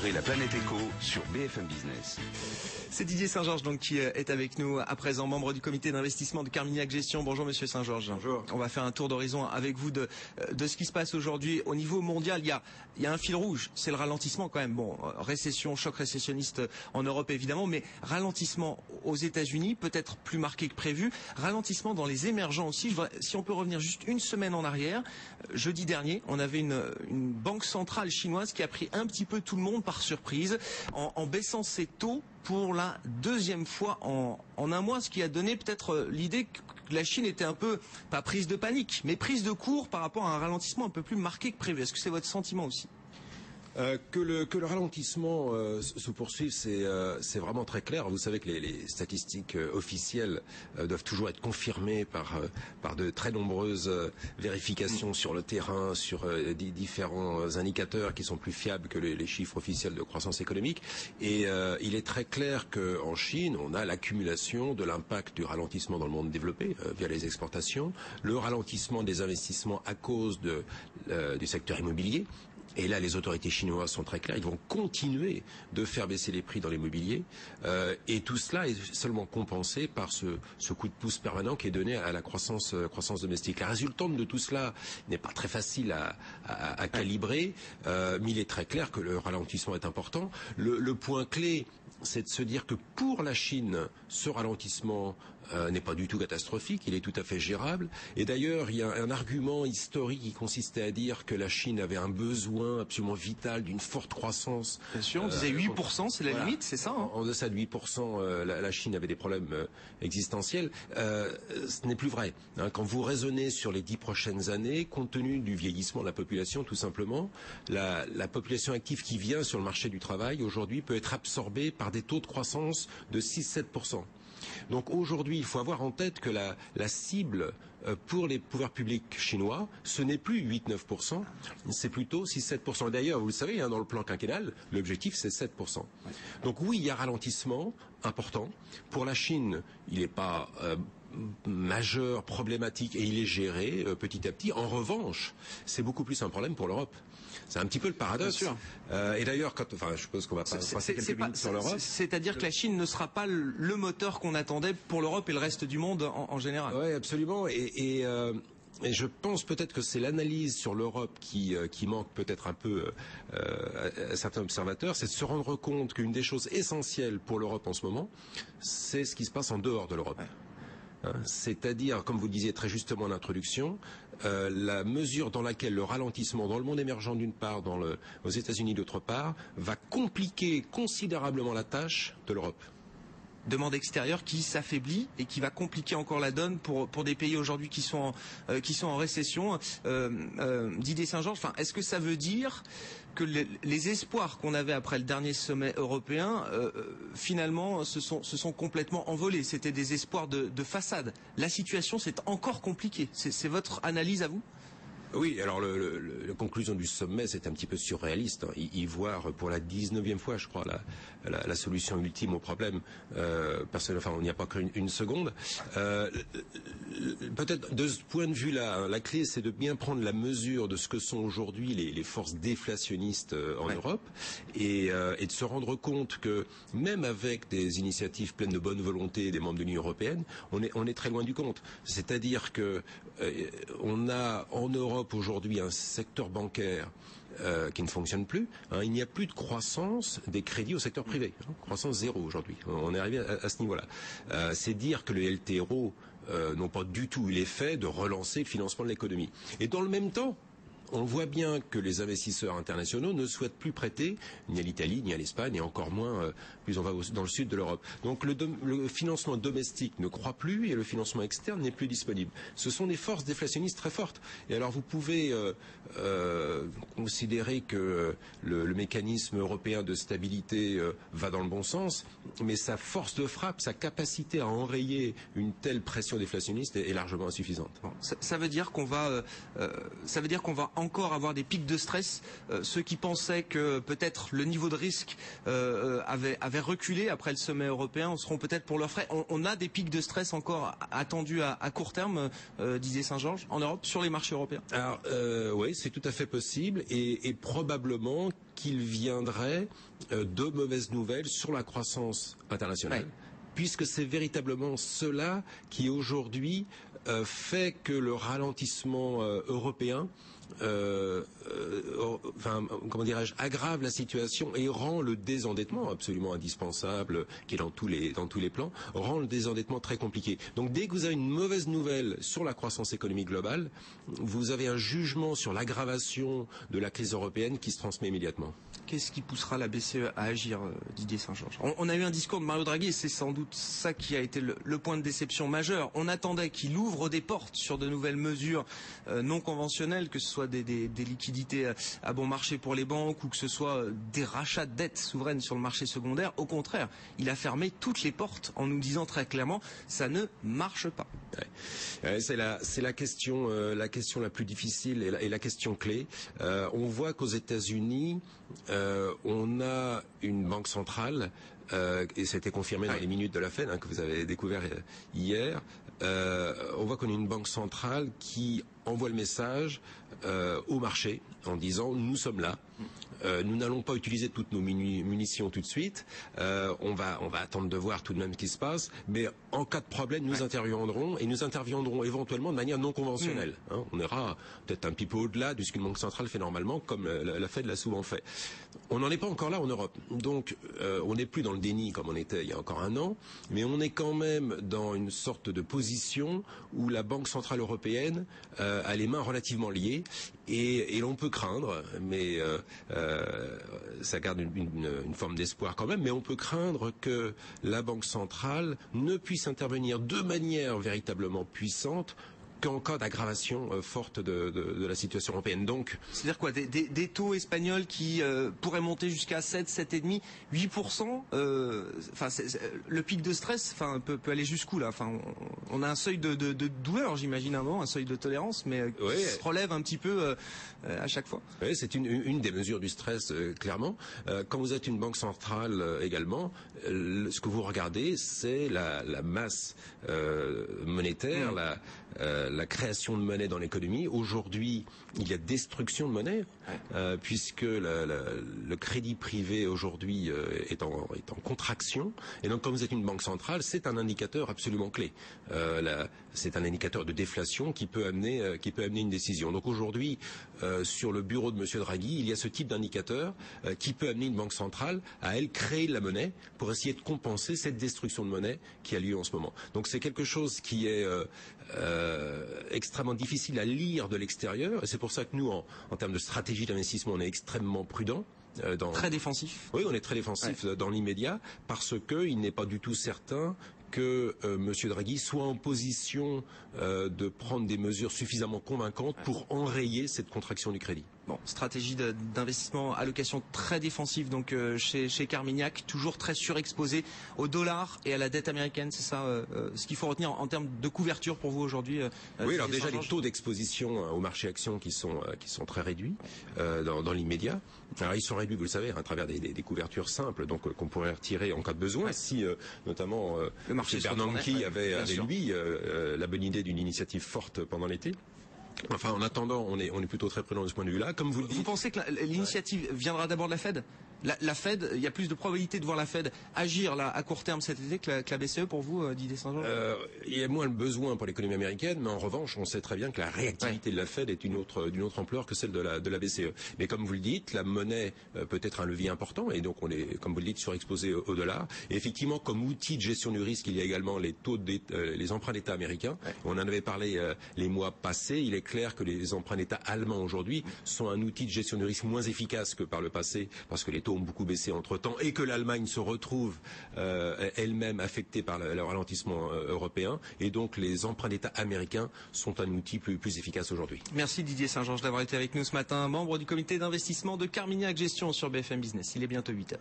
Et la planète éco sur BFM Business. C'est Didier Saint-Georges donc qui est avec nous à présent, membre du comité d'investissement de Carmignac Gestion. Bonjour Monsieur Saint-Georges. Bonjour. On va faire un tour d'horizon avec vous de ce qui se passe aujourd'hui au niveau mondial. Il y a un fil rouge, c'est le ralentissement quand même. Bon, récession, choc récessionniste en Europe évidemment, mais ralentissement aux États-Unis, peut-être plus marqué que prévu. Ralentissement dans les émergents aussi. Si on peut revenir juste une semaine en arrière, jeudi dernier, on avait une banque centrale chinoise qui a pris un petit peu tout le monde par surprise en baissant ses taux pour la deuxième fois en un mois, ce qui a donné peut-être l'idée que la Chine était un peu, pas prise de panique, mais prise de court par rapport à un ralentissement un peu plus marqué que prévu. Est-ce que c'est votre sentiment aussi ? Que le ralentissement se poursuive, c'est vraiment très clair. Vous savez que les statistiques officielles doivent toujours être confirmées par de très nombreuses vérifications sur le terrain, sur différents indicateurs qui sont plus fiables que les chiffres officiels de croissance économique. Et il est très clair qu'en Chine, on a l'accumulation de l'impact du ralentissement dans le monde développé via les exportations, le ralentissement des investissements à cause du secteur immobilier. Et là, les autorités chinoises sont très claires. Ils vont continuer de faire baisser les prix dans l'immobilier. Et tout cela est seulement compensé par ce coup de pouce permanent qui est donné à la croissance domestique. La résultante de tout cela n'est pas très facile à calibrer, mais il est très clair que le ralentissement est important. Le point clé, c'est de se dire que pour la Chine, ce ralentissement n'est pas du tout catastrophique, il est tout à fait gérable. Et d'ailleurs, il y a un argument historique qui consistait à dire que la Chine avait un besoin absolument vital d'une forte croissance. Bien sûr, on disait 8%, c'est la limite, c'est ça En deçà de 8%, la Chine avait des problèmes existentiels. Ce n'est plus vrai. Quand vous raisonnez sur les 10 prochaines années, compte tenu du vieillissement de la population, tout simplement, la population active qui vient sur le marché du travail, aujourd'hui, peut être absorbée par des taux de croissance de 6-7%. Donc aujourd'hui, il faut avoir en tête que la cible pour les pouvoirs publics chinois, ce n'est plus 8-9%, c'est plutôt 6-7%. D'ailleurs, vous le savez, dans le plan quinquennal, l'objectif c'est 7%. Donc oui, il y a ralentissement important. Pour la Chine, il n'est pas majeur, problématique, et il est géré petit à petit. En revanche, c'est beaucoup plus un problème pour l'Europe. C'est un petit peu le paradoxe. Et d'ailleurs, je suppose qu'on va passer quelques minutes sur l'Europe. C'est-à-dire que la Chine ne sera pas le moteur qu'on attendait pour l'Europe et le reste du monde en général. Oui, absolument. Et je pense peut-être que c'est l'analyse sur l'Europe qui manque peut-être un peu à certains observateurs, c'est de se rendre compte qu'une des choses essentielles pour l'Europe en ce moment, c'est ce qui se passe en dehors de l'Europe. Ouais. C'est-à-dire, comme vous le disiez très justement en introduction, la mesure dans laquelle le ralentissement dans le monde émergent d'une part, aux États-Unis d'autre part, va compliquer considérablement la tâche de l'Europe. Demande extérieure qui s'affaiblit et qui va compliquer encore la donne pour des pays aujourd'hui qui sont en récession. Didier Saint-Georges, est-ce que ça veut dire que les espoirs qu'on avait après le dernier sommet européen, finalement, se sont complètement envolés? C'était des espoirs de façade. La situation, c'est encore compliquée. C'est votre analyse à vous ? Oui, alors la conclusion du sommet, c'est un petit peu surréaliste. Y voir pour la 19e fois, je crois, la solution ultime au problème. On n'y a pas cru une seconde. Peut-être de ce point de vue-là, la clé, c'est de bien prendre la mesure de ce que sont aujourd'hui les forces déflationnistes en Europe et de se rendre compte que même avec des initiatives pleines de bonne volonté des membres de l'Union européenne, on est très loin du compte. C'est-à-dire que on a en Europe aujourd'hui un secteur bancaire qui ne fonctionne plus. Il n'y a plus de croissance des crédits au secteur privé. Croissance zéro aujourd'hui. On est arrivé à ce niveau-là. C'est dire que les LTRO n'ont pas du tout eu l'effet de relancer le financement de l'économie. Et dans le même temps, on voit bien que les investisseurs internationaux ne souhaitent plus prêter ni à l'Italie, ni à l'Espagne, et encore moins plus on va dans le sud de l'Europe. Donc le financement domestique ne croît plus et le financement externe n'est plus disponible. Ce sont des forces déflationnistes très fortes. Et alors vous pouvez considérer que le mécanisme européen de stabilité va dans le bon sens, mais sa force de frappe, sa capacité à enrayer une telle pression déflationniste est largement insuffisante. Ça veut dire qu'on va encore avoir des pics de stress. Ceux qui pensaient que peut-être le niveau de risque avait reculé après le sommet européen seront peut-être pour leurs frais. On a des pics de stress encore attendus à court terme, Didier Saint-Georges, en Europe, sur les marchés européens. Alors oui, c'est tout à fait possible et probablement qu'il viendrait de mauvaises nouvelles sur la croissance internationale. Ouais. Puisque c'est véritablement cela qui aujourd'hui fait que le ralentissement européen comment dirais-je, aggrave la situation et rend le désendettement absolument indispensable, qui est dans tous les plans, rend le désendettement très compliqué. Donc dès que vous avez une mauvaise nouvelle sur la croissance économique globale, vous avez un jugement sur l'aggravation de la crise européenne qui se transmet immédiatement. Qu'est-ce qui poussera la BCE à agir, Didier Saint-Georges? On a eu un discours de Mario Draghi et c'est sans doute ça qui a été le point de déception majeur. On attendait qu'il ouvre des portes sur de nouvelles mesures non conventionnelles, que ce soit des liquidités à bon marché pour les banques ou que ce soit des rachats de dettes souveraines sur le marché secondaire. Au contraire, il a fermé toutes les portes en nous disant très clairement ça ne marche pas. Ouais. C'est la question la plus difficile et la question clé. On voit qu'aux États-Unis, on a une banque centrale et c'était confirmé dans les minutes de la Fed que vous avez découvert hier. On voit qu'on a une banque centrale qui envoie le message au marché en disant nous sommes là. Nous n'allons pas utiliser toutes nos munitions tout de suite. On va attendre de voir tout de même ce qui se passe. Mais en cas de problème, nous interviendrons et nous interviendrons éventuellement de manière non conventionnelle. On ira peut-être un petit peu au-delà de ce qu'une banque centrale fait normalement, comme la Fed l'a souvent fait. On n'en est pas encore là en Europe. Donc, on n'est plus dans le déni comme on était il y a encore un an, mais on est quand même dans une sorte de position où la Banque centrale européenne a les mains relativement liées et l'on peut craindre, mais ça garde une forme d'espoir quand même, mais on peut craindre que la Banque centrale ne puisse intervenir de manière véritablement puissante qu'en cas d'aggravation forte de la situation européenne. Donc, c'est-à-dire quoi, des taux espagnols qui pourraient monter jusqu'à 7, 7,5, 8%. Le pic de stress, peut aller jusqu'où là. On a un seuil de douleur, j'imagine un moment, un seuil de tolérance, mais qui se relève un petit peu à chaque fois. Oui, c'est une des mesures du stress, clairement. Quand vous êtes une banque centrale également, ce que vous regardez, c'est la masse monétaire, la création de monnaie dans l'économie. Aujourd'hui, il y a destruction de monnaie, puisque le crédit privé aujourd'hui est en contraction. Et donc, quand vous êtes une banque centrale, c'est un indicateur absolument clé. C'est un indicateur de déflation qui peut amener une décision. Donc aujourd'hui, sur le bureau de Monsieur Draghi, il y a ce type d'indicateur qui peut amener une banque centrale à elle créer de la monnaie pour essayer de compenser cette destruction de monnaie qui a lieu en ce moment. Donc c'est quelque chose qui est extrêmement difficile à lire de l'extérieur et c'est pour ça que nous, en termes de stratégie d'investissement, on est extrêmement prudent. Très défensif. Oui, on est très défensif dans l'immédiat parce qu'il n'est pas du tout certain que M. Draghi soit en position de prendre des mesures suffisamment convaincantes pour enrayer cette contraction du crédit. Bon, stratégie d'investissement, allocation très défensive donc chez Carmignac, toujours très surexposé au dollar et à la dette américaine, c'est ça ce qu'il faut retenir en termes de couverture pour vous aujourd'hui. Oui, alors déjà les taux d'exposition au marché actions qui sont très réduits dans l'immédiat. Alors ils sont réduits, vous le savez, à travers des couvertures simples, donc qu'on pourrait retirer en cas de besoin, si notamment le marché Bernanke avait lui la bonne idée d'une initiative forte pendant l'été. Enfin, en attendant, on est plutôt très prudent de ce point de vue-là. Comme vous le dites. Vous pensez que l'initiative viendra d'abord de la Fed ? La Fed, il y a plus de probabilité de voir la Fed agir là à court terme cet été que la BCE pour vous, Didier Saint-Georges ? Il y a moins le besoin pour l'économie américaine, mais en revanche, on sait très bien que la réactivité de la Fed est d'une autre ampleur que celle de la BCE. Mais comme vous le dites, la monnaie peut être un levier important et donc on est, comme vous le dites, surexposé au dollar. Et effectivement, comme outil de gestion du risque, il y a également les emprunts d'État américains. On en avait parlé les mois passés. Il est clair que les emprunts d'État allemands aujourd'hui sont un outil de gestion du risque moins efficace que par le passé, parce que les taux ont beaucoup baissé entre-temps et que l'Allemagne se retrouve elle-même affectée par le ralentissement européen. Et donc les emprunts d'État américains sont un outil plus efficace aujourd'hui. Merci Didier Saint-Georges d'avoir été avec nous ce matin, membre du comité d'investissement de Carmignac Gestion sur BFM Business. Il est bientôt 8h.